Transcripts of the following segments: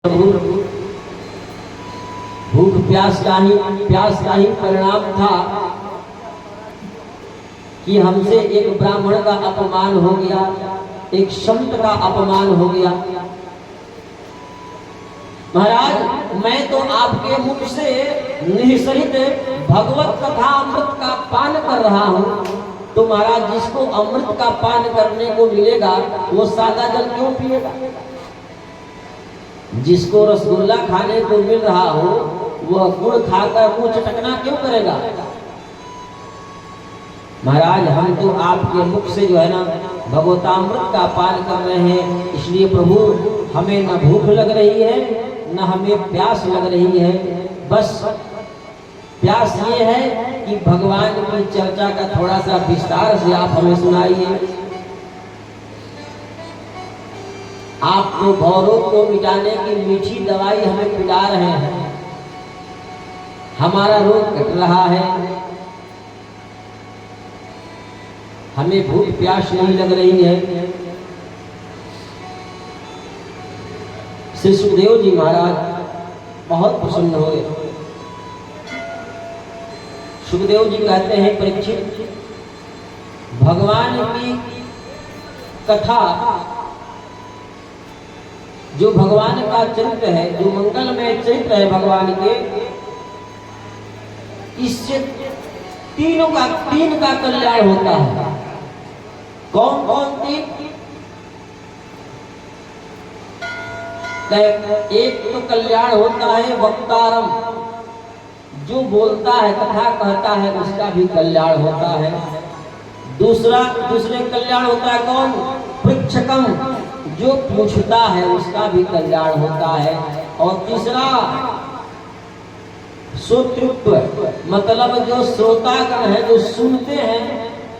भूख प्यास का ही परिणाम था कि हमसे एक ब्राह्मण का अपमान हो गया, एक संत का अपमान हो गया। महाराज, मैं तो आपके मुख से निःसरित भगवत कथा अमृत का पान कर रहा हूँ, तो महाराज जिसको अमृत का पान करने को मिलेगा वो सादा जल क्यों पिएगा? जिसको रसगुल्ला खाने को मिल रहा हो वह गुड़ खाकर मुंह चटकना क्यों करेगा? महाराज, हम तो आपके मुख से जो है ना भगवतामृत का पान कर रहे हैं, इसलिए प्रभु हमें न भूख लग रही है न हमें प्यास लग रही है। बस प्यास ये है कि भगवान की चर्चा का थोड़ा सा विस्तार से आप हमें सुनाइए। आप तो भवरोग को मिटाने की मीठी दवाई हमें पिला रहे हैं, हमारा रोग घट रहा है, हमें भूख प्यास नहीं लग रही है। श्री सुखदेव जी महाराज बहुत प्रसन्न हुए। सुखदेव जी कहते हैं, परीक्षित, भगवान की कथा, जो भगवान का चरित्र है, जो मंगलमय चरित्र है भगवान के, इससे तीन का कल्याण होता है। कौन कौन तीन? एक तो कल्याण होता है वक्तारम, जो बोलता है कथा कहता है उसका भी कल्याण होता है। दूसरे कल्याण होता है कौन? पृच्छकम, जो पूछता है उसका भी कल्याण होता है। और तीसरा श्रोतृत्व, मतलब जो श्रोतागण है, जो सुनते हैं,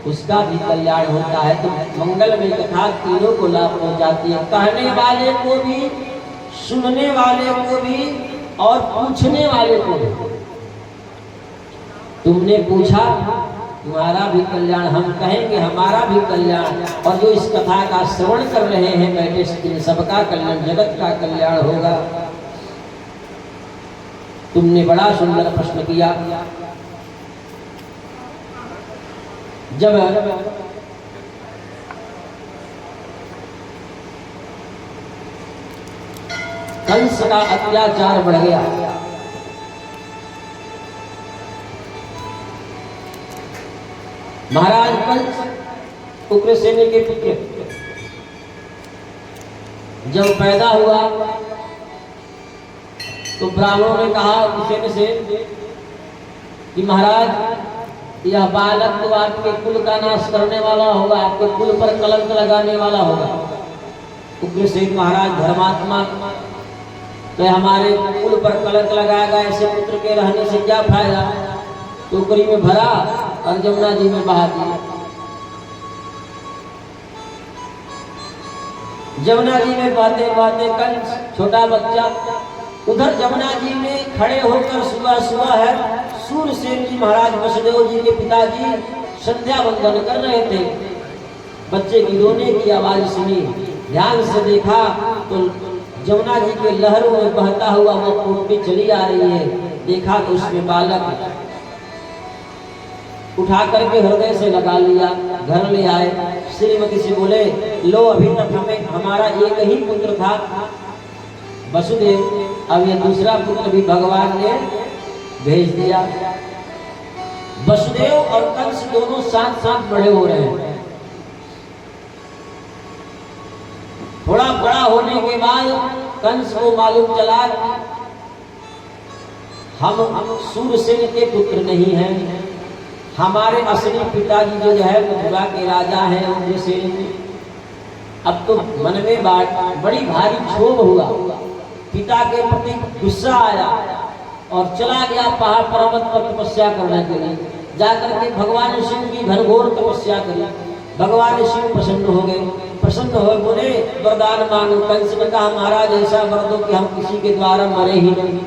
उसका भी कल्याण होता है। तो मंगल में कथा तीनों को लाभ पहुंचाती है, कहने वाले को भी, सुनने वाले को भी और पूछने वाले को भी। तुमने पूछा, तुम्हारा भी कल्याण, हम कहेंगे हमारा भी कल्याण, और जो इस कथा का श्रवण कर रहे हैं बैठे, सबका कल्याण, जगत का कल्याण होगा। तुमने बड़ा सुंदर प्रश्न किया। जब कंस का अत्याचार बढ़ गया, महाराज कंस उग्रसेन के पुत्र जब पैदा हुआ तो ब्राह्मणों ने कहा उग्रसेन से कि महाराज, यह बालक तो आपके कुल का नाश करने वाला होगा, आपके कुल पर कलंक लगाने वाला होगा। उग्रसेन महाराज धर्मात्मा, तो हमारे कुल पर कलंक लगाएगा, ऐसे पुत्र के रहने से क्या फायदा? टोकरी में भरा और जमुना जी में बहा दिया। जमुना जी में बहते बहते कंस, छोटा बच्चा, उधर जमुना जी में खड़े होकर सुबह है सूरसेन जी महाराज, वसुदेव जी के पिताजी, संध्या वंदन कर रहे थे। बच्चे की रोने की आवाज सुनी, ध्यान से देखा तो जमुना जी के लहरों में बहता हुआ वो पोटली चली आ रही है। देखा तो उसमें बालक उठा करके हृदय से लगा लिया, घर ले आए। श्रीमती से बोले, लो अभी तक हमारा एक ही पुत्र था वसुदेव, अब ये दूसरा पुत्र भी भगवान ने भेज दिया। वसुदेव और कंस दोनों साथ साथ बड़े हो रहे हैं। थोड़ा बड़ा होने के बाद कंस को मालूम चला हम सूरसेन के पुत्र नहीं हैं, हमारे असली पिताजी जो है मथुरा के राजा हैं उग्रसेन। अब तो मन में बड़ी भारी क्षोभ हुआ, पिता के प्रति गुस्सा आया और चला गया पहाड़ पर्वत पर तपस्या करने के लिए। जाकर के भगवान शिव की घनघोर तपस्या करी। भगवान शिव प्रसन्न हो गए, प्रसन्न हो बोले, वरदान मांगो। कंस ने कहा, महाराज ऐसा वर दो कि हम किसी के द्वारा मरे ही नहीं।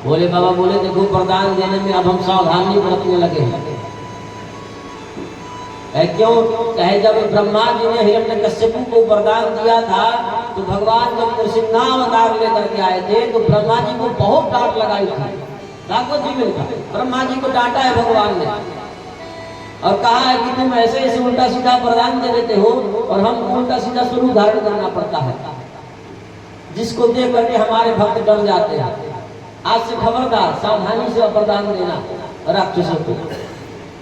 बोले बाबा, बोले देखो वरदान देने में अब हम सावधानी बरतने लगे हैं। क्यों? कहे जब ब्रह्मा जी ने हिरण्यकश्यप को वरदान दिया था तो भगवान जब नृसिंहावतार लेकर के आए थे तो ब्रह्मा जी को बहुत डांट लगाई थी। भागवत जी में लिखा, ब्रह्मा जी को डांटा है भगवान ने और कहा है कि तुम ऐसे ऐसे उल्टा सीधा वरदान दे देते हो और हम उल्टा सीधा स्वरूप धारण करना पड़ता है, जिसको देख करके हमारे भक्त डर जाते हैं। आज से खबरदार, सावधानी से वरदान देना राक्षसों को।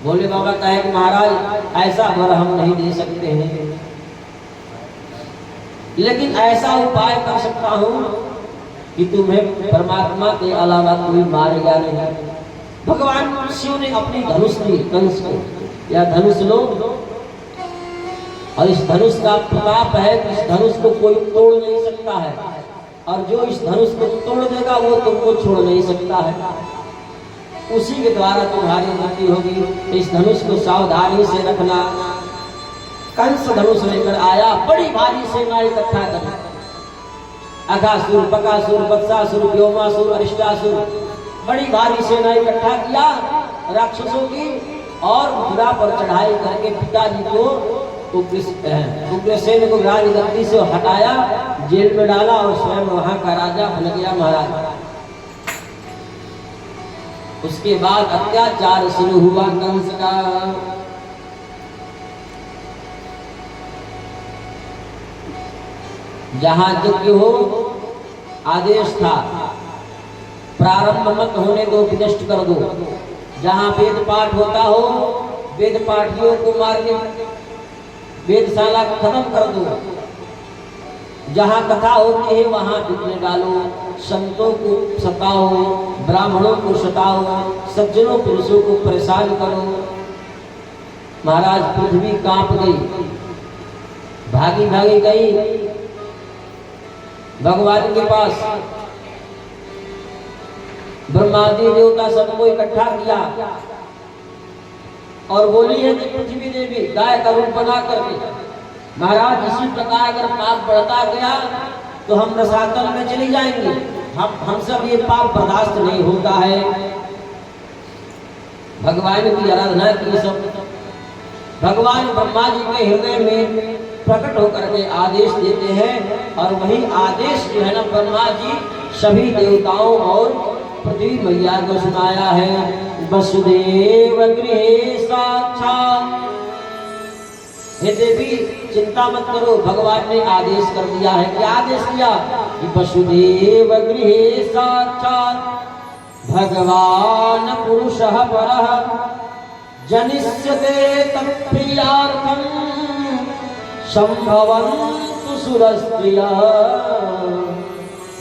भोले बाबा कहे कि महाराज ऐसा वर हम नहीं दे सकते हैं, लेकिन ऐसा उपाय कर सकता हूं कि तुम्हें परमात्मा के अलावा कोई मारेगा नहीं। भगवान शिव ने अपनी धनुष ली कंस को, या धनुष लो, और इस धनुष का प्रताप है कि इस धनुष को कोई तोड़ नहीं सकता है, और जो इस धनुष को तोड़ देगा वो तुमको छोड़ नहीं सकता है। उसी के द्वारा तुम्हारी मृत्यु होगी। इस धनुष को सावधानी से रखना। कंस धनुष लेकर आया, बड़ी भारी सेना इकट्ठा कर, अघासुर, बकासुर, वत्सासुर, व्योमासुर, अरिष्टासुर, बड़ी भारी सेना इकट्ठा किया राक्षसों की, और मथुरा पर चढ़ाई करके पिताजी को उग्रसेन को राजगद्दी से हटाया, जेल में डाला और स्वयं वहां का राजा बन गया महाराज। उसके बाद अत्याचार शुरू हुआ कंस का। जहां यज्ञ हो आदेश था, प्रारंभ मत होने दो, विनष्ट कर दो। जहां वेद पाठ होता हो, वेद पाठियों को मार के वेदशाला को खत्म कर दो। जहां कथा होती है वहां विघ्न डालो, संतों को सताओ, ब्राह्मणों को सताओ, सज्जनों पुरुषों को परेशान करो। महाराज पृथ्वी कांप गई, भागी भागी गई भगवान के पास। ब्रह्मादि देवता सबको इकट्ठा किया और बोली है कि पृथ्वी देवी गाय का रूप बना करके, महाराज इसी प्रकार अगर पाप बढ़ता गया तो हम रसातल में चली जाएंगे। हम सब ये पाप बर्दाश्त नहीं होता है। भगवान की आराधना की सब। भगवान ब्रह्मा जी के हृदय में प्रकट होकर के आदेश देते हैं, और वही आदेश जो है ना ब्रह्मा जी सभी देवताओं और पृथ्वी मैया को सुनाया है। वसुदेव गृहे साक्षात्, हे देवी चिंता मत करो, भगवान ने आदेश कर दिया है। क्या आदेश किया कि वसुदेव गृहे साक्षात् भगवान पुरुषः परः जनिष्यते तत्प्रियार्थं संभवन्तु सुरस्त्रियः।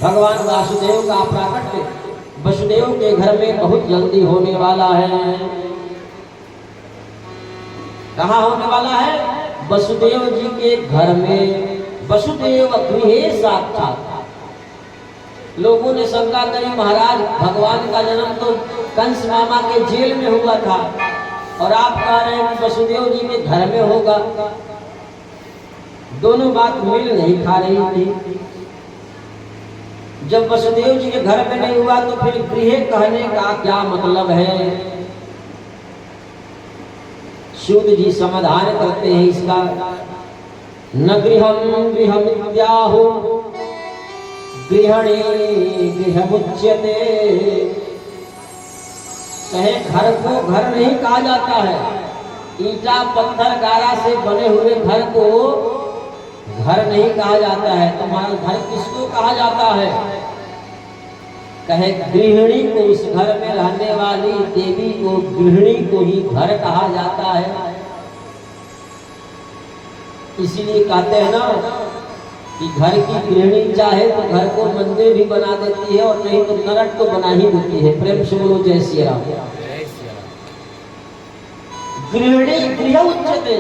भगवान वासुदेव का प्राकट्य वसुदेव के घर में बहुत जल्दी होने वाला है। कहाँ होने वाला है? वसुदेव जी के घर में। वसुदेव गृहे साक्षात्। लोगों ने शंका करी, महाराज भगवान का जन्म तो कंस मामा के जेल में हुआ था और आप कह रहे हैं कि वसुदेव जी के घर में होगा। दोनों बात मिल नहीं खा रही थी। जब वसुदेव जी के घर में नहीं हुआ तो फिर गृह कहने का क्या मतलब है? सूत जी समाधान करते हैं इसका। न गृहं गृहमित्याहु गृहणी गृहमुच्यते। कहे घर को घर नहीं कहा जाता है। ईंटा पत्थर गारा से बने हुए घर को घर नहीं कहा जाता है। तुम्हारा घर किसको कहा जाता है? कहे गृहिणी को, उस घर में रहने वाली देवी को, गृहिणी को ही घर कहा जाता है। इसीलिए कहते हैं ना कि घर की गृहिणी चाहे तो घर को मंदिर भी बना देती है और नहीं तो नरक तो बना ही देती है। प्रेम से बोलो जय श्री राम। गृहिणी गृह उच्चते,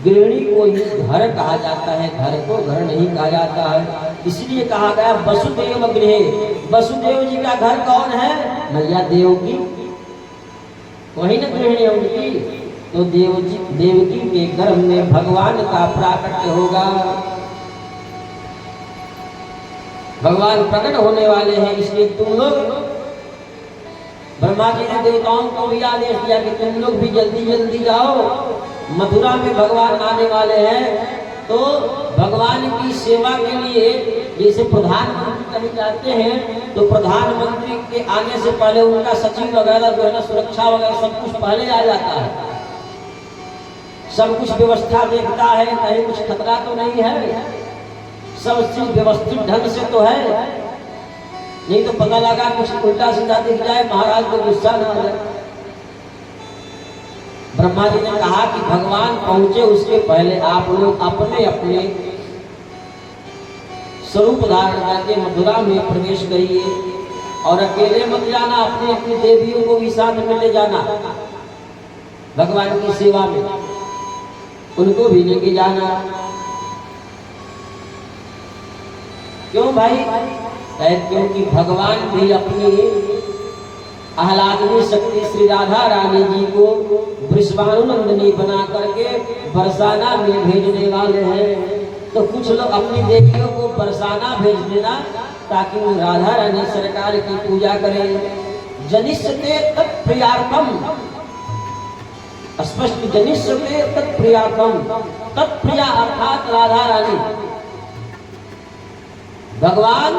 गृहिणी को ही घर कहा जाता है, घर को घर नहीं कहा जाता है। इसलिए कहा गया वसुदेव गृहे। वसुदेव जी का घर कौन है? मैया देव की, वही न गृहिणी उनकी। तो देवकी के गर्भ में भगवान का प्राकट्य होगा। भगवान प्रकट होने वाले हैं। इसलिए तुम लोग, ब्रह्मा जी ने देवताओं को भी आदेश दिया कि तुम लोग भी जल्दी जल्दी जाओ, मथुरा में भगवान आने वाले हैं। तो भगवान की सेवा के लिए जैसे प्रधानमंत्री कहीं जाते हैं तो प्रधानमंत्री के आने से पहले उनका सचिव वगैरह जो है ना, सुरक्षा वगैरह सब कुछ पहले आ जाता है, सब कुछ व्यवस्था देखता है, कहीं कुछ खतरा तो नहीं है, सब चीज व्यवस्थित ढंग से तो है, नहीं तो पता लगा कुछ उल्टा सीधा दिख जाए, महाराज को गुस्सा ना आ जाए। ब्रह्मा जी ने कहा कि भगवान पहुंचे उसके पहले आप लोग अपने अपने स्वरूप धारण करके मथुरा में प्रवेश करिए और अकेले मत जाना, अपनी अपनी देवियों को भी साथ में ले जाना, भगवान की सेवा में उनको भी लेके जाना। क्यों भाई? क्योंकि भगवान भी अपनी आह्लादनी शक्ति श्री राधा रानी जी को वृषभानुनंदिनी बना करके बरसाना में भेजने वाले हैं। तो कुछ लोग अपनी देवियों को बरसाना भेज देना ताकि वो राधा रानी सरकार की पूजा करें। जनिष्यते तत्प्रियार्थम, स्पष्ट जनिष्यते तत्प्रियार्थम, तत्प्रिया अर्थात राधा रानी। भगवान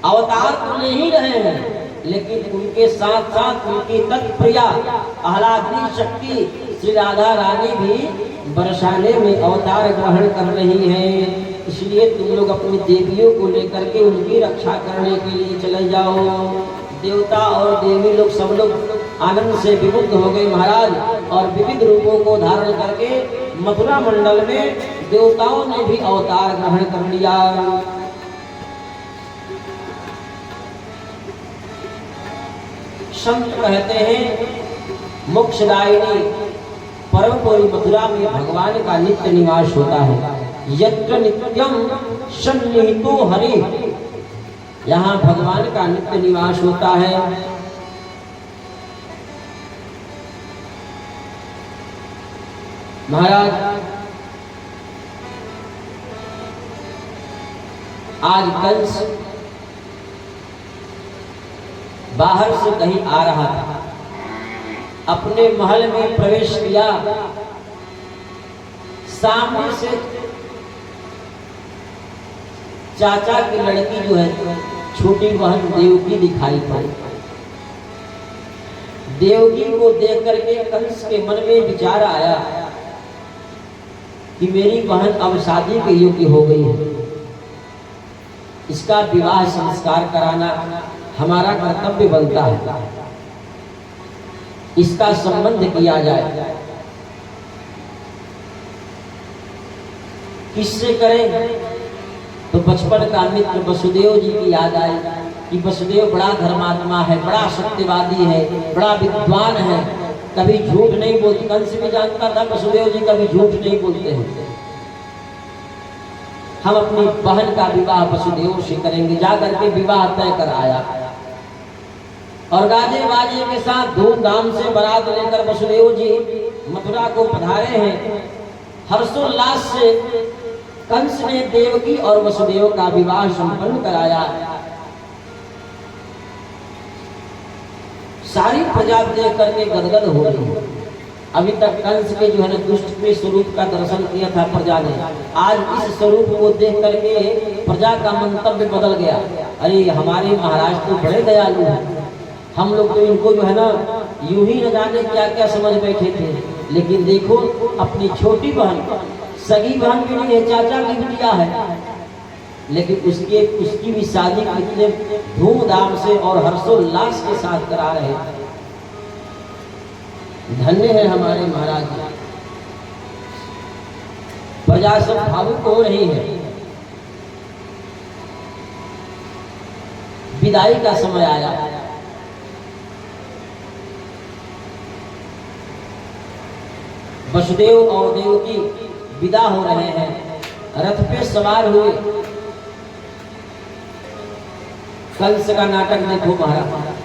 अवतार तो ले ही रहे हैं, लेकिन उनके साथ साथ उनकी तत्प्रिया आह्लादनी शक्ति श्री राधा रानी भी बरसाने में अवतार ग्रहण कर रही हैं। इसलिए तुम लोग अपनी देवियों को लेकर के उनकी रक्षा करने के लिए चले जाओ। देवता और देवी लोग सब लोग आनंद से विमुग्ध हो गए महाराज, और विविध रूपों को धारण करके मथुरा मंडल में देवताओं ने भी अवतार ग्रहण कर लिया। संत कहते हैं मोक्षदायिनी परमपुरी मथुरा में भगवान का नित्य निवास होता है। यत्र नित्यम सन्निहितो हरि, यहाँ भगवान का नित्य निवास होता है। महाराज आज कंस बाहर से कहीं आ रहा था, अपने महल में प्रवेश किया, सामने से चाचा की लड़की जो है छोटी बहन देवकी दिखाई पड़ी। देवकी को देख करके कंस के मन में विचार आया कि मेरी बहन अब शादी के योग्य हो गई है, इसका विवाह संस्कार कराना हमारा कर्तव्य बनता है, इसका संबंध किया जाए। किससे करें? तो बचपन का मित्र वसुदेव जी की याद आई कि वसुदेव बड़ा धर्मात्मा है, बड़ा सत्यवादी है, बड़ा विद्वान है, कभी झूठ नहीं बोलते। कंस भी जानता था वसुदेव जी कभी झूठ नहीं बोलते हैं। हम अपनी बहन का विवाह वसुदेव से करेंगे। जाकर के विवाह तय कराया और गाजे बाजे के साथ धूमधाम से बारात लेकर वसुदेव जी मथुरा को पधारे हैं। हर्षोल्लास से कंस ने देवकी और वसुदेव का विवाह संपन्न कराया। सारी प्रजा देख करके गदगद हो रही है। अभी तक कंस के जो है ना दुष्ट के स्वरूप का दर्शन किया था प्रजा ने, आज इस स्वरूप को देख करके प्रजा का मंतव्य बदल गया। अरे हमारे महाराज तो बड़े दयालु हैं, हम लोग तो इनको जो है ना यूं ही न जाने क्या क्या समझ बैठे थे। लेकिन देखो अपनी छोटी बहन, सगी बहन भी नहीं है, चाचा की बिटिया है, लेकिन उसकी भी शादी कितने धूमधाम से और हर्षोल्लास के साथ करा रहे थे। धन्य है हमारे महाराज। प्रजा सब भावुक हो रही है। विदाई का समय आया। वसुदेव और देवकी विदा हो रहे हैं, रथ पे सवार हुए। कंस का नाटक देखो महाराज।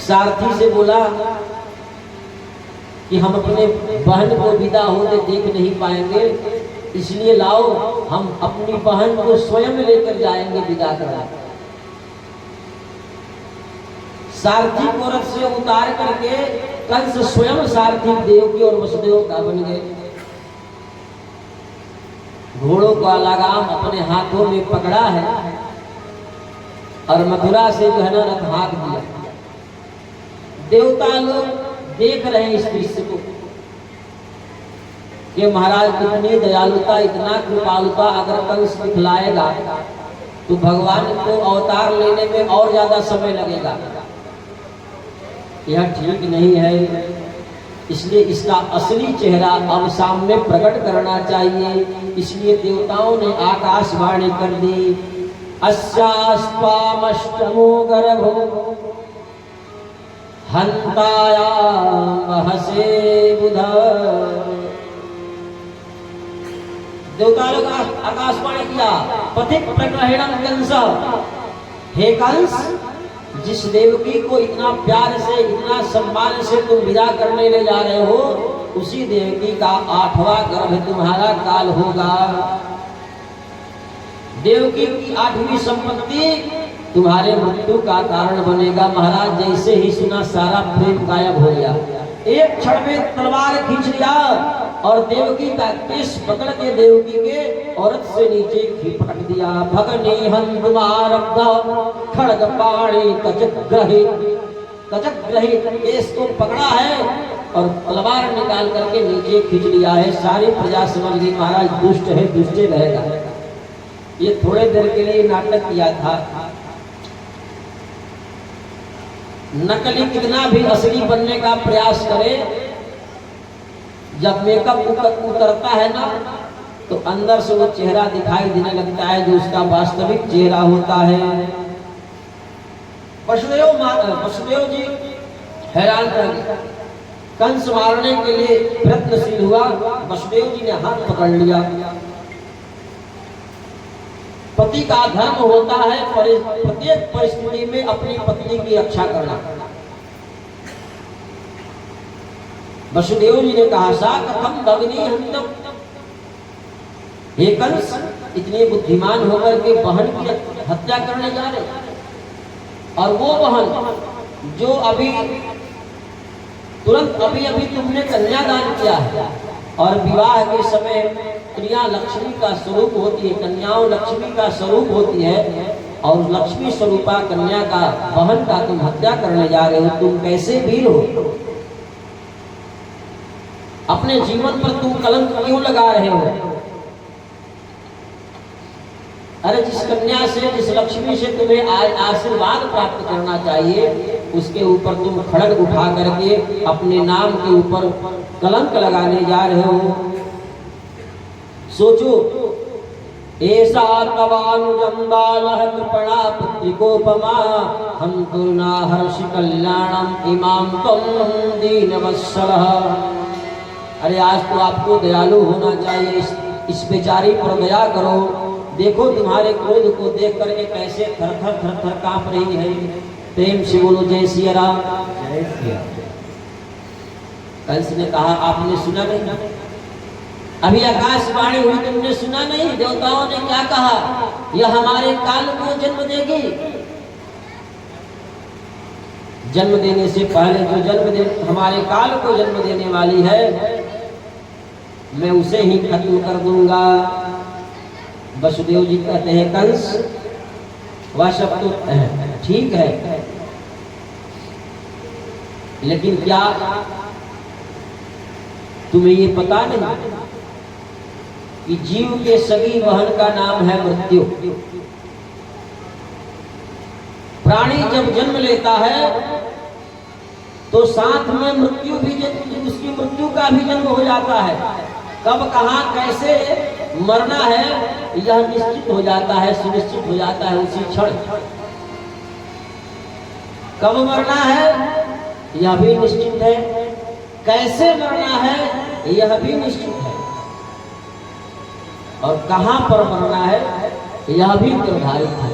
सारथी से बोला कि हम अपने बहन को विदा होते देख नहीं पाएंगे, इसलिए लाओ हम अपनी बहन को स्वयं लेकर जाएंगे विदा करा। सारथी को रथ से उतार करके कंस स्वयं सारथी देवकी और वसुदेव का बन गए। घोड़ों का लगाम अपने हाथों में पकड़ा है और मथुरा से जो है ना रथ हाँक दिया। देवता लोग देख रहे हैं इस दृश्य को कि महाराज कितनी दयालुता, इतना कृपालुता अगर कंस दिखलाएगा तो भगवान को अवतार लेने में और ज्यादा समय लगेगा। यह ठीक नहीं है, इसलिए इसका असली चेहरा अब सामने प्रकट करना चाहिए। इसलिए देवताओं ने आकाशवाणी कर दी, अस्यास्त्वामष्टमो गर्भो हन्तायां वहसे बुध। देवता लोग आकाशवाणी किया, पथिक प्रग्रहेणं कंस, हे कंस, जिस देवकी को इतना प्यार से, इतना सम्मान से तुम विदा करने ले जा रहे हो, उसी देवकी का 8वां गर्भ तुम्हारा काल होगा। देवकी की 8वीं संपत्ति तुम्हारे मृत्यु का कारण बनेगा। महाराज जैसे ही सुना सारा प्रेम गायब हो गया। एक क्षण में तलवार खींच लिया और देवकी का केस पकड़ के देवकी के औरत से नीचे पटक दिया। भगनी हनुमारब्ध खड़ग पाणी कचग्रहित केस को पकड़ा है और तलवार निकाल करके नीचे खींच लिया है। सारी प्रजा समझ गई महाराज दुष्ट है, दुष्टे रहेगा। ये थोड़े देर के लिए नाटक किया था। नकली कितना भी असली बनने का प्रयास करे, जब मेकअप उतरता है ना तो अंदर से वो चेहरा दिखाई देने लगता है जो उसका वास्तविक चेहरा होता है। वसुदेव जी हैरान रह गए। कंस मारने के लिए प्रयत्नशील हुआ, वसुदेव जी ने हाथ पकड़ लिया। पति का धर्म होता है प्रत्येक परिस्थिति में अपनी पत्नी की रक्षा करना। वसुदेव जी ने कहा, सा कथम भगिनी हन्तम, हे कंस, इतने बुद्धिमान होकर के बहन की हत्या करने जा रहे, और वो बहन जो अभी तुरंत अभी तुमने कन्यादान किया है, और विवाह के समय स्त्रियां लक्ष्मी का स्वरूप होती है, कन्याओं लक्ष्मी का स्वरूप होती है, और लक्ष्मी स्वरूपा कन्या का बहन का तुम हत्या करने जा रहे हो। तुम कैसे वीर हो? अपने जीवन पर तुम कलंक क्यों लगा रहे हो? अरे जिस कन्या से, जिस लक्ष्मी से तुम्हें आशीर्वाद प्राप्त करना चाहिए, उसके ऊपर तुम खड़ग उठा करके अपने नाम के ऊपर कलंक लगाने जा रहे हो। सोचो, ऐसा तवानुजं बालः कृपणा पुत्रिकोपमा हन्तुर्ना हर्षि कल्याणम इमां त्वं दीनवत्सलः। अरे आज तो आपको दयालु होना चाहिए, इस बेचारी पर दया करो। देखो तुम्हारे क्रोध को देख करके कैसे थर थर कांप रही है। प्रेम से बोलो जय सिया राम। जय सिया। कंस ने कहा, आपने सुना नहीं? अभी आकाशवाणी हुई, तुमने सुना नहीं? देवताओं ने क्या कहा? यह हमारे काल को जन्म देगी। जन्म देने से पहले जो हमारे काल को जन्म देने वाली है, मैं उसे ही खत्म कर दूंगा। वसुदेव जी कहते हैं, कंस वह सब तो ठीक है, लेकिन क्या तुम्हें ये पता नहीं कि जीव के सगी बहन का नाम है मृत्यु। प्राणी जब जन्म लेता है तो साथ में मृत्यु भी, उसकी मृत्यु का भी जन्म हो जाता है। कब कहाँ कैसे मरना है यह निश्चित हो जाता है, सुनिश्चित हो जाता है उसी क्षण। कब मरना है यह भी निश्चित है, कैसे मरना है यह भी निश्चित है, और कहां पर मरना है यह भी निर्धारित है।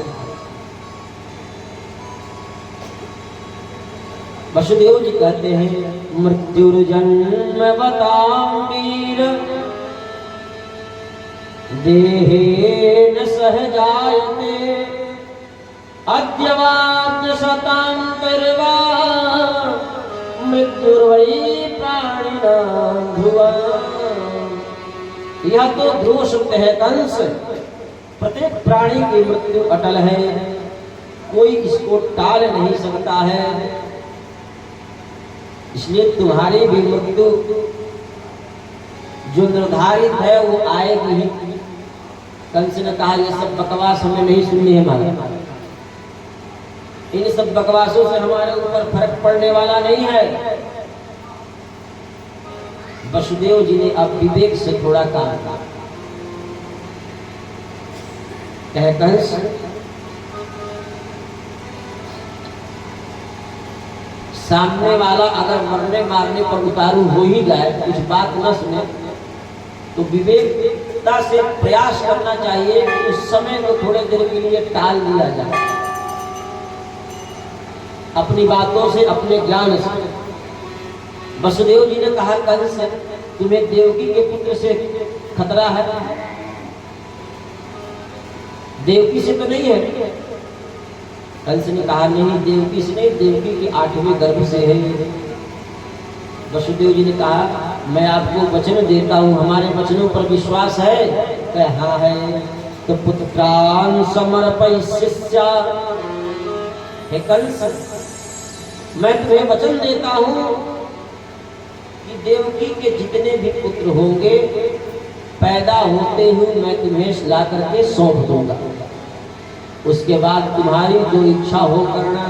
वसुदेव जी कहते हैं, मृत्युर्जन्म बताओ वीर देहेन सहजायते अद्यवाद्य शतान्तर्वा मृत्युर्वै प्राणिनां ध्रुवम्। यह तो ध्रुव सत्य है कंस, प्रत्येक प्राणी की मृत्यु अटल है, कोई इसको टाल नहीं सकता है, इसलिए तुम्हारी भी मृत्यु जो निर्धारित है वो आएगी ही। कंस ने कहा ये सब बकवास हमें नहीं सुननी है हमारे, इन सब बकवासों से हमारे ऊपर फर्क पड़ने वाला नहीं है। वसुदेव जी ने अब विवेक से थोड़ा काम किया। कहे कंस, सामने वाला अगर मरने मारने पर उतारू हो ही जाए, कुछ बात न सुने, तो विवेकता से प्रयास करना चाहिए कि उस समय को थोड़े देर के लिए टाल दिया जाए, अपनी बातों से, अपने ज्ञान से। वसुदेव जी ने कहा कंस, तुम्हें देवकी के पुत्र से खतरा है? देवकी से तो नहीं है। कंस ने कहा नहीं, देवकी से नहीं, देवकी की 8वें गर्भ से है। वसुदेव जी ने कहा मैं आपको वचन देता हूँ, हमारे वचनों पर विश्वास है? हाँ है। तो पुत्रान समर्पयिष्या, हे कंस मैं तुम्हें वचन देता हूँ कि देवकी के जितने भी पुत्र होंगे पैदा होते हुए मैं तुम्हें ला करके सौंप दूंगा, उसके बाद तुम्हारी जो इच्छा हो करना,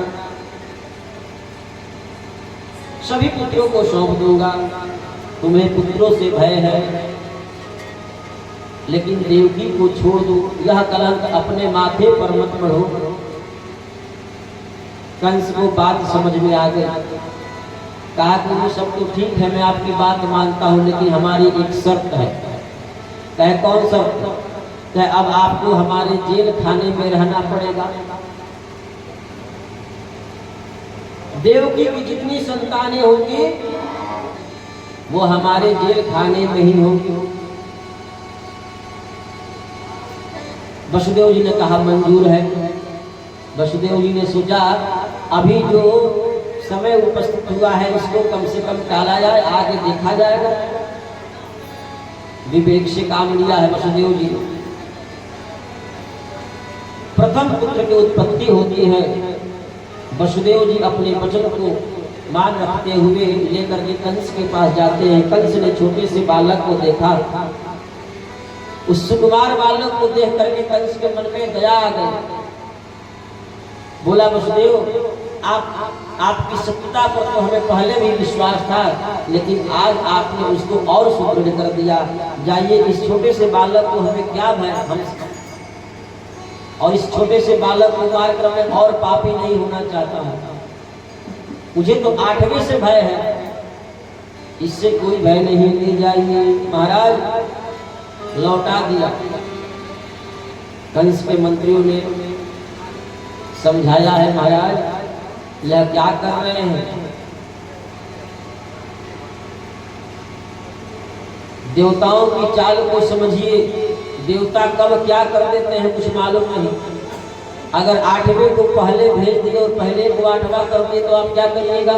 सभी पुत्रों को सौंप दूंगा। तुम्हें पुत्रों से भय है, लेकिन देवकी को छोड़ दो, यह कलंक अपने माथे पर मत मढ़ो। कंस को बात समझ में आ गई। कहा कि वो सब तो ठीक है, मैं आपकी बात मानता हूं, लेकिन हमारी एक शर्त है। कहे कौन शर्त? कहे अब आपको हमारे जेल खाने में रहना पड़ेगा। देवकी की जितनी संतानें होंगी वो हमारे जेल खाने में ही होंगी। वसुदेव जी ने कहा मंजूर है। वसुदेव जी ने सोचा अभी जो समय उपस्थित हुआ है इसको कम से कम टाला जाए, आगे देखा जाएगा। विवेक से काम लिया है वसुदेव जी। प्रथम पुत्र की उत्पत्ति होती है। वसुदेव जी अपने वचन को मान रखते हुए लेकर के कंस के पास जाते हैं। कंस ने छोटे से बालक को देखा, उस सुकुमार बालक को देख करके कंस के मन में दया आ गई। बोला वसुदेव आपकी सत्यता पर तो हमें पहले भी विश्वास था, लेकिन आज आपने उसको और सुदृढ़ कर दिया। जाइए, इस छोटे से बालक को हमें क्या भय, हम और इस छोटे से बालक को मार कर मैं और पापी नहीं होना चाहता हूँ। मुझे तो 8वें से भय है, इससे कोई भय नहीं। ले जाइए। महाराज लौटा दिया। कंस के मंत्रियों ने समझाया है महाराज यह क्या कर रहे हैं, देवताओं की चाल को समझिए। देवता कब क्या कर देते हैं कुछ मालूम नहीं। अगर 8वें को पहले भेज दिए और पहले को 8वां कर दिए तो आप क्या करिएगा?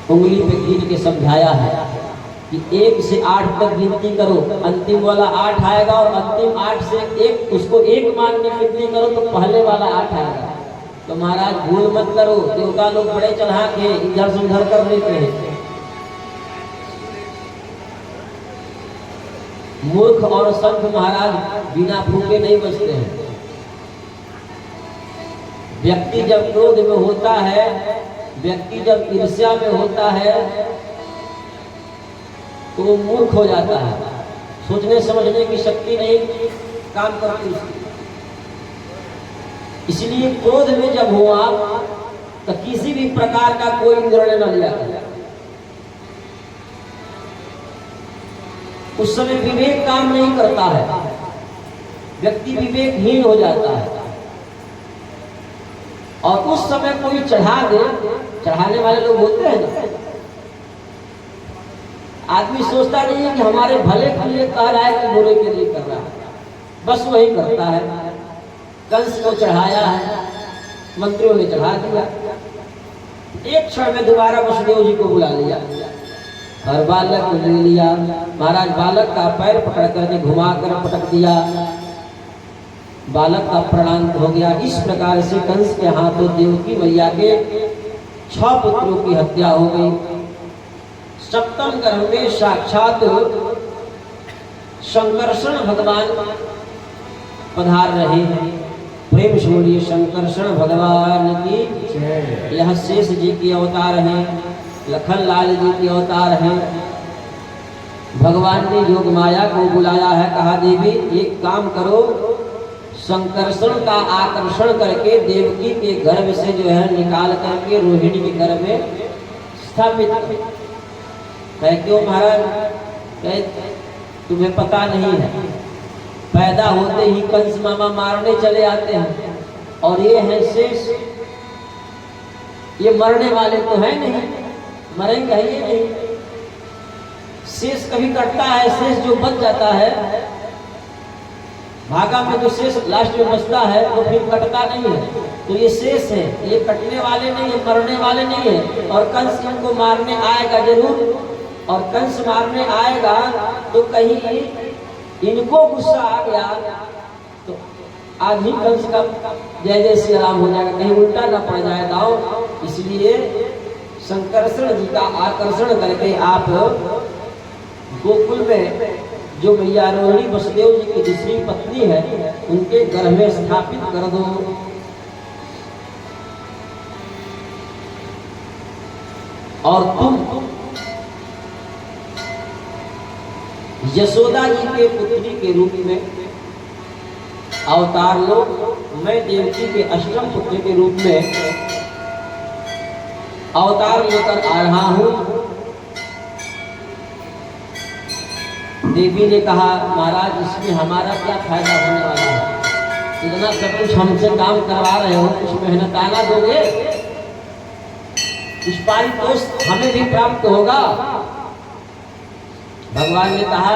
उंगली पे गिन के समझाया है कि 1 से 8 तक गिनती करो, अंतिम वाला 8 आएगा और अंतिम 8 से 1 उसको 1 मान के गिनती करो तो पहले वाला 8 आएगा। तो महाराज भूल मत करो, देवता लोग बड़े चढ़ा के इधर से उधर कर लेते हैं। मूर्ख और संत महाराज बिना फूके नहीं बचते हैं। व्यक्ति जब क्रोध में होता है, व्यक्ति जब ईर्ष्या में होता है तो वो मूर्ख हो जाता है, सोचने समझने की शक्ति नहीं काम करती उसकी। इसलिए क्रोध में जब हो आप तो किसी भी प्रकार का कोई निर्णय न लिया करें। उस समय विवेक काम नहीं करता है, व्यक्ति विवेकहीन हो जाता है। और उस समय कोई चढ़ा दे, चढ़ाने वाले लोग होते हैं ना, आदमी सोचता नहीं है कि हमारे भले के लिए कह रहा है कि बुरे के लिए कर रहा है, बस वही करता है। कंस को चढ़ाया है, मंत्रियों ने चढ़ा दिया। एक क्षण में दोबारा वसुदेव जी को बुला लिया और बालक को ले लिया। महाराज बालक का पैर पकड़ करके घुमा कर पटक दिया, बालक का प्राणांत हो गया। इस प्रकार से कंस के हाथों देवकी मैया के 6 पुत्रों की हत्या हो गई। सप्तम गर्भ में साक्षात शंकरषण भगवान पधार रहे हैं। प्रेम से बोलिए शंकरषण भगवान की। यह शेष जी की अवतार हैं, लखन लाल जी की अवतार हैं। भगवान ने योग माया को बुलाया है, कहा देवी एक काम करो, शंकरषण का आकर्षण करके देवकी के गर्भ से जो है निकाल करके रोहिणी के गर्भ में स्थापित करो। कहे क्यों महाराज? कहे तुम्हें पता नहीं है, पैदा होते ही कंस मामा मारने चले आते हैं और ये है शेष, ये मरने वाले तो है नहीं, मरेंगे ये नहीं। शेष कभी कटता है, शेष जो बच जाता है भागा में जो शेष लास्ट में बचता है वो फिर कटता नहीं है। तो ये शेष है, ये कटने वाले नहीं है, मरने वाले नहीं है। और कंस इनको मारने आएगा जरूर, और कंस मारने आएगा तो कहीं इनको गुस्सा आ गया तो आज ही कंस का जय जय श्री राम हो जाएगा, कहीं उल्टा ना पड़ जाए दाव। इसलिए शंकरषण जी का आकर्षण करके आप गोकुल में जो मैया रोहिणी वसुदेव जी की दूसरी पत्नी है उनके गर्भ में स्थापित कर दो। और तुम यशोदा जी के पुत्री के रूप में अवतार लो, मैं देवकी के अष्टम पुत्र के रूप में अवतार लेकर आ रहा हूं। देवी ने कहा महाराज इसमें हमारा क्या फायदा होने वाला है, इतना सब कुछ हमसे काम करवा रहे हो, कुछ मेहनताना दोगे, कुछ पारितोष हमें भी प्राप्त होगा। भगवान ने कहा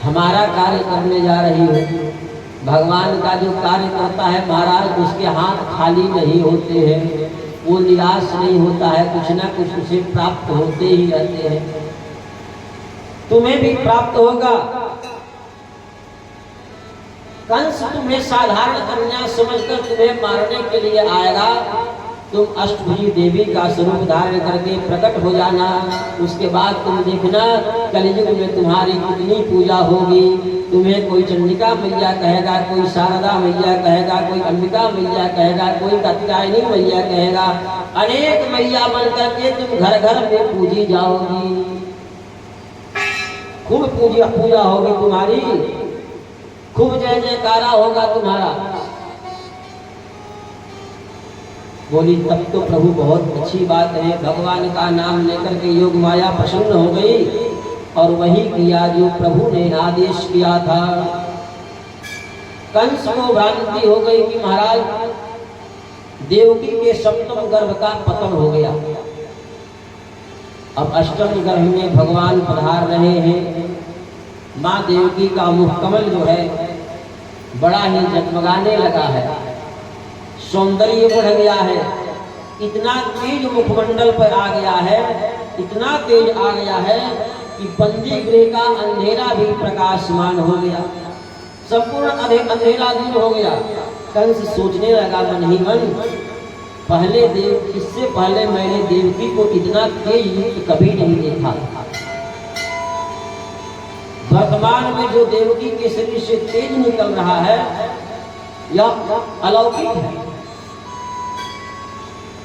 हमारा कार्य करने जा रही हो। भगवान का जो कार्य करता है महाराज उसके हाथ खाली नहीं होते हैं, वो निराश नहीं होता है, कुछ ना कुछ उसे प्राप्त होते ही रहते हैं। तुम्हें भी प्राप्त होगा। कंस तुम्हें साधारण कन्या समझकर तुम्हें मारने के लिए आएगा, तुम अष्टभुजी देवी का स्वरूप धारण करके प्रकट हो जाना। उसके बाद तुम देखना कलियुग में तुम्हारी कितनी पूजा होगी। तुम्हें कोई चंडिका मैया कहेगा, कोई शारदा मैया कहेगा, कोई अंबिका मैया कहेगा, कोई कात्यायनी मैया कहेगा। अनेक मैया बनकर के तुम घर घर में पूजी जाओगी, खूब पूजा होगी तुम्हारी, खूब जय जयकारा होगा तुम्हारा। बोली तब तो प्रभु बहुत अच्छी बात है। भगवान का नाम लेकर के योग माया प्रसन्न हो गई और वही किया जो प्रभु ने आदेश किया था। कंस को भ्रांति हो गई कि महाराज देवकी के सप्तम गर्भ का पतन हो गया, अब अष्टम गर्भ में भगवान पधार रहे हैं। माँ देवकी का मुखकमल जो है बड़ा ही जगमगाने लगा है, सौंदर्य बढ़ गया है, इतना तेज मुखमंडल पर आ गया है, इतना तेज आ गया है कि बंदी गृह का अंधेरा भी प्रकाशमान हो गया, संपूर्ण अंधेरा दूर हो गया। कंस सोचने लगा मन ही मन, पहले इससे पहले मैंने देवकी को इतना तेज युक्त कभी नहीं देखा। वर्तमान में जो देवकी के शरीर से तेज निकल रहा है यह अलौकिक है।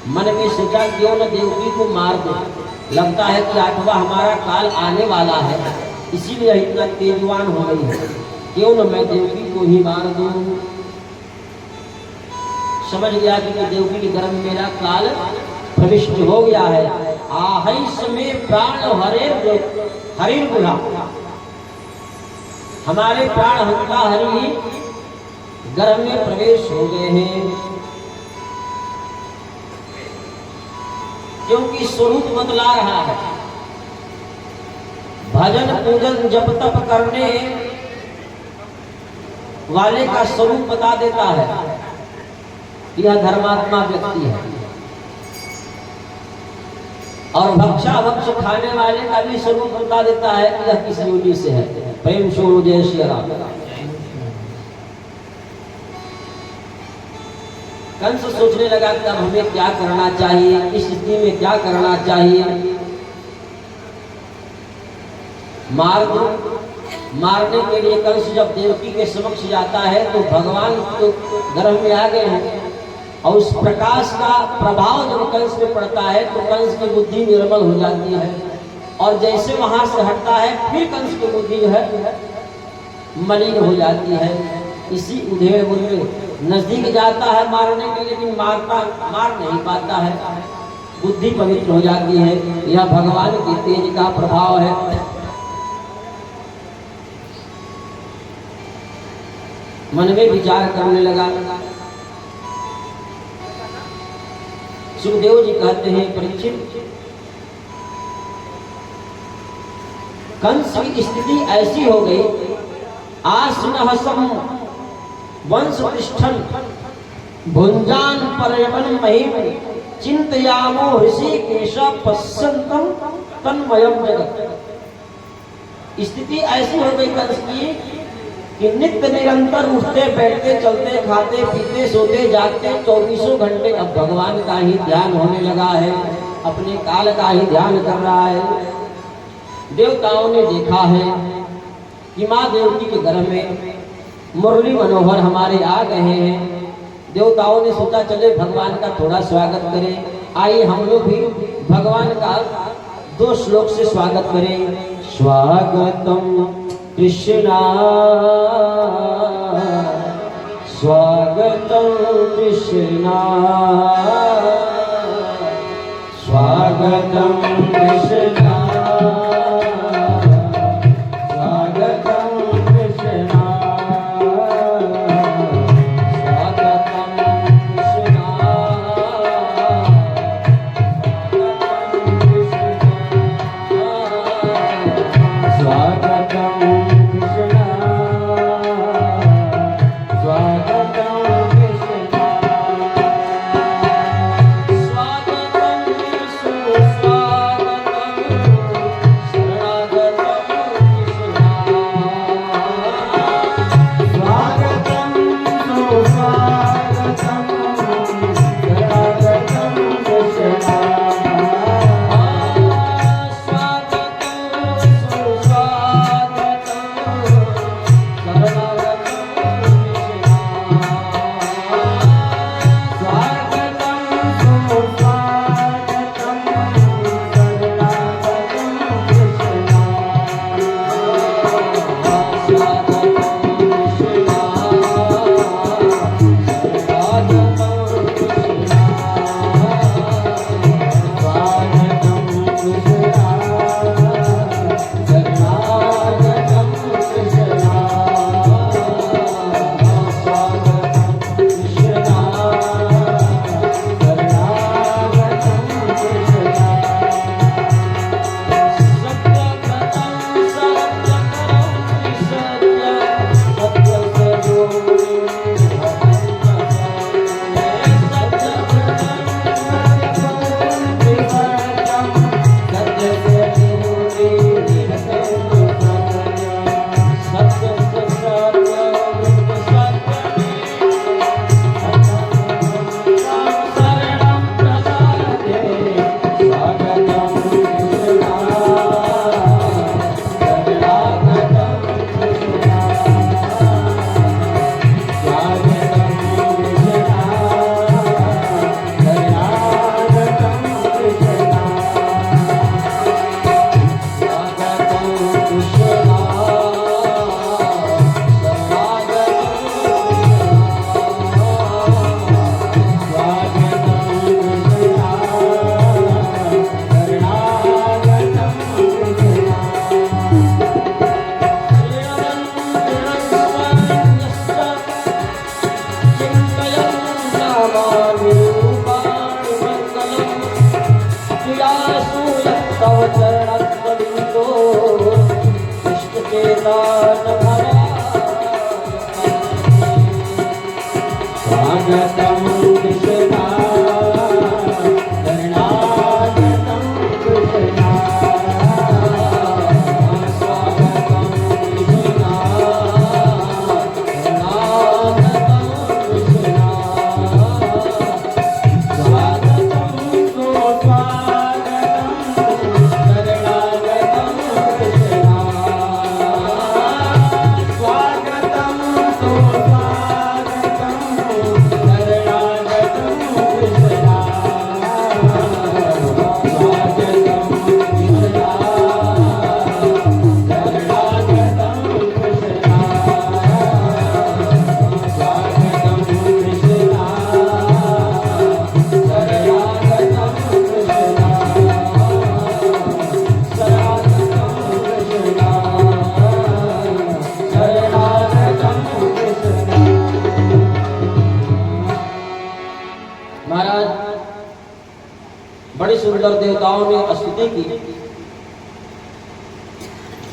मन में सोचा क्यों न देवकी को मार दे, लगता है कि 8वां हमारा काल आने वाला है, इसीलिए इतना तेजवान हो गई है, क्यों न मैं देवकी को ही मार दूं। समझ गया कि देवकी के गर्भ में मेरा काल प्रविष्ट हो गया है। आहै समय प्राण हरिर बुला, हमारे प्राण हंता हरि गर्भ में प्रवेश हो गए हैं, क्योंकि स्वरूप बदला रहा है। भजन पूजन जप तप करने वाले का स्वरूप बता देता है। यह धर्मात्मा व्यक्ति है। और भक्षा भक्ष खाने वाले का भी स्वरूप बता देता है कि यह किस योनि से है। प्रेम शोर जय श्री राम। कंस सोचने लगा कि अब हमें क्या करना चाहिए, इस स्थिति में क्या करना चाहिए। मारने के लिए कंस जब देवकी के समक्ष जाता है तो भगवान तो गर्भ में आ गए हैं, और उस प्रकाश का प्रभाव जब कंस पे पड़ता है तो कंस की बुद्धि निर्मल हो जाती है, और जैसे वहां से हटता है फिर कंस की बुद्धि जो है मलिन हो जाती है। इसी उधेड़ बुद्ध में नजदीक जाता है मारने के लिए, लेकिन मार नहीं पाता है, बुद्धि पवित्र हो जाती है। यह भगवान के तेज का प्रभाव है। मन में विचार करने लगा। सुखदेव जी कहते हैं, परीक्षित, कंस की स्थिति ऐसी हो गई, आसनहसम वंश पृष्ठन भुंजान पर्यवन महिम चिंतयामो ऋषिकेश पश्यन्तम तन्मयम जगत। स्थिति ऐसी हो गई कंस की कि नित्य निरंतर उठते बैठते चलते खाते पीते सोते जागते 24 घंटे अब भगवान का ही ध्यान होने लगा है, अपने काल का ही ध्यान कर रहा है। देवताओं ने देखा है कि माँ देवकी के घर में मुरली मनोहर हमारे आ गए हैं। देवताओं ने सोचा चले भगवान का थोड़ा स्वागत करें, आइए हम लोग भी भगवान का 2 श्लोक से स्वागत करें। स्वागतम कृष्णा स्वागतम कृष्णा स्वागतम कृष्णा स्वागतम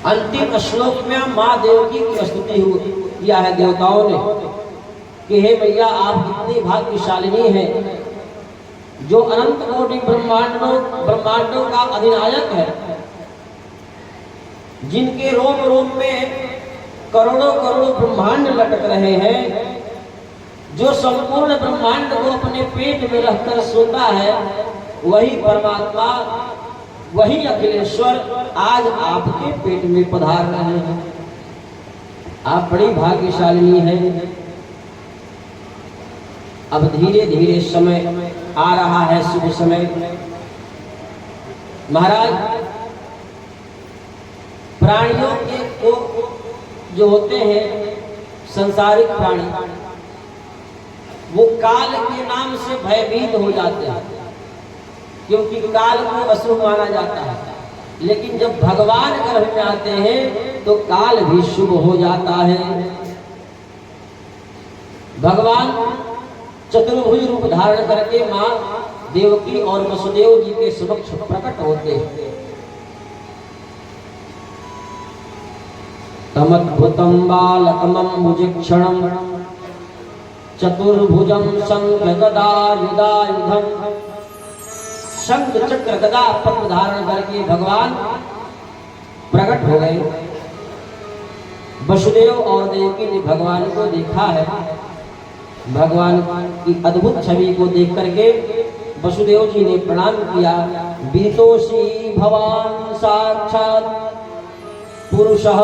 अंतिम श्लोक में माँ देवकी की स्तुति किया है देवताओं ने कि हे मैया आप कितनी भाग्यशालिनी हैं जो अनंत कोटि ब्रह्मांडों का अधिनायक है, जिनके रोम रोम में करोड़ों करोड़ों ब्रह्मांड लटक रहे हैं, जो संपूर्ण ब्रह्मांड को अपने पेट में रखकर सोता है, वही परमात्मा, वही अखिलेश्वर आज आपके पेट में पधार रहे हैं। आप बड़ी भाग्यशालिनी हैं। अब धीरे धीरे समय आ रहा है, शुभ समय। महाराज, प्राणियों के को जो होते हैं संसारिक प्राणी, वो काल के नाम से भयभीत हो जाते हैं, क्योंकि काल को अशुभ माना जाता है। लेकिन जब भगवान गर्भ में आते हैं तो काल भी शुभ हो जाता है। भगवान चतुर्भुज रूप धारण करके माँ देवकी और वसुदेव जी के समक्ष प्रकट होते हैं। तमद्भुतं बालकमम्बुजक्षणं चतुर्भुजं शंखगदायुधायुधं, शंख चक्र गदा पद्म धारण करके भगवान प्रकट हो गए। वसुदेव और देवकी ने भगवान को देखा है। भगवान की अद्भुत छवि को देख करके वसुदेव जी ने प्रणाम किया। वितोषी भवान साक्षात पुरुषः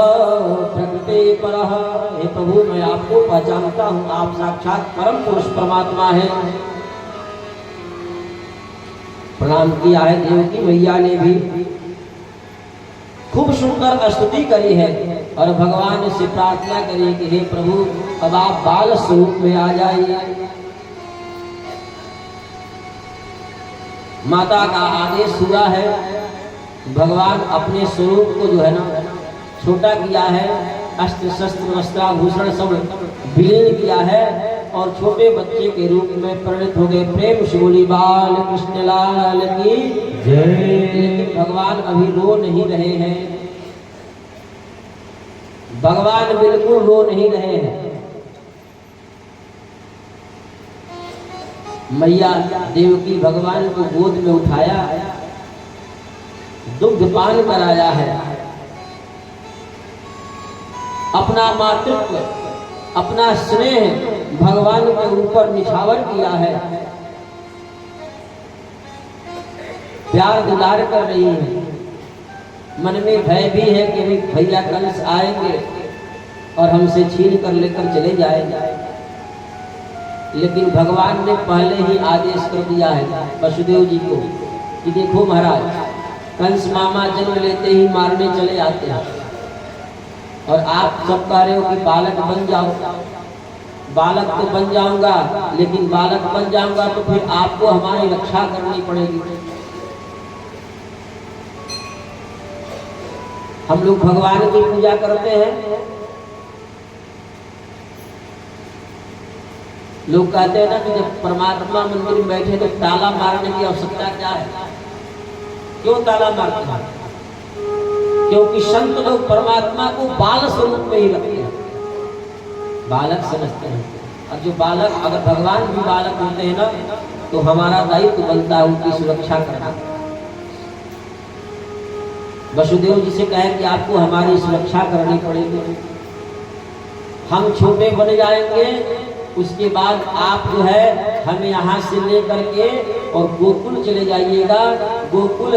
प्रकृते परः। हे प्रभु, मैं आपको पहचानता हूँ, आप साक्षात परम पुरुष परमात्मा हैं। प्रणाम किया है। देवकी मैया ने भी खूब सुंदर स्तुति करी है और भगवान से प्रार्थना करी कि हे प्रभु, अब आप बाल स्वरूप में आ जाइए। माता का आदेश हुआ है। भगवान अपने स्वरूप को जो है ना छोटा किया है, अस्त्र शस्त्र वस्त्राभूषण सब विलीन किया है और छोटे बच्चे के रूप में परिणत हो गए। प्रेम से बोली बाल कृष्ण लाल की जय। लेकिन भगवान अभी रो नहीं रहे हैं। भगवान बिल्कुल रो नहीं रहे हैं। मैया देवकी भगवान को गोद में उठाया, दुग्ध पान कराया है, अपना मातृत्व, अपना स्नेह भगवान के ऊपर निछावर किया है। प्यार दुलार कर रही है। मन में भय भी है कि भैया कंस आएंगे और हमसे छीन कर लेकर चले जाएंगे। लेकिन भगवान ने पहले ही आदेश कर दिया है वसुदेव जी को कि देखो महाराज, कंस मामा जन्म लेते ही मारने चले आते हैं और आप सब कह रहे हो कि बालक बन जाओ। बालक तो बन जाऊंगा, लेकिन बालक बन जाऊंगा तो फिर आपको हमारी रक्षा करनी पड़ेगी। हम लोग भगवान की पूजा करते हैं। लोग कहते हैं ना कि जब परमात्मा मंदिर में बैठे तो ताला मारने की आवश्यकता क्या है? क्यों ताला मारते हैं? क्योंकि संत लोग परमात्मा को बाल स्वरूप में ही रखते हैं, बालक समझते हैं। और जो बालक, अगर भगवान भी बालक होते हैं ना, तो हमारा दायित्व बनता है उनकी सुरक्षा करना। वसुदेव जी से कहे कि आपको हमारी सुरक्षा करनी पड़ेगी। हम छोटे बन जाएंगे, उसके बाद आप जो है हमें यहाँ से ले करके और गोकुल चले जाइएगा। गोकुल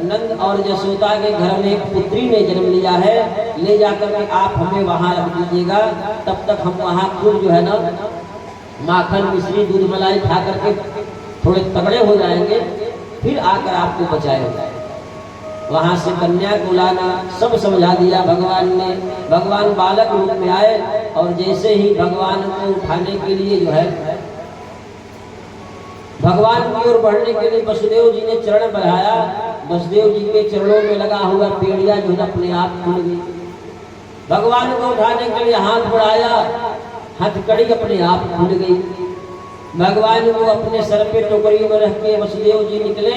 नंद और यशोदा के घर में एक पुत्री ने जन्म लिया है, ले जाकर के आप हमें वहाँ रख दीजिएगा। तब तक हम वहाँ खूब जो है ना माखन मिश्री दूध मलाई खा करके थोड़े तगड़े हो जाएंगे, फिर आकर आपको बचाएंगे। वहाँ से कन्या को लाना सब समझा दिया भगवान ने। भगवान बालक रूप में आए और जैसे ही भगवान को उठाने के लिए जो है भगवान की ओर बढ़ने के लिए वसुदेव जी ने चरण बढ़ाया। वसुदेव जी के चरणों में लगा हुआ पेड़िया जो है अपने आप खुल गई। भगवान को उठाने के लिए हाथ बढ़ाया, हथकड़ी अपने आप खुल गई। भगवान को अपने सर पे टोकरी में रख के वसुदेव जी निकले।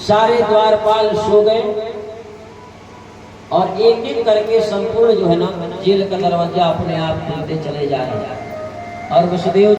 सारे द्वारपाल सो गए और एक एक करके संपूर्ण जो है ना जेल का दरवाजा अपने आप खुलते चले जा रहे हैं और वसुदेव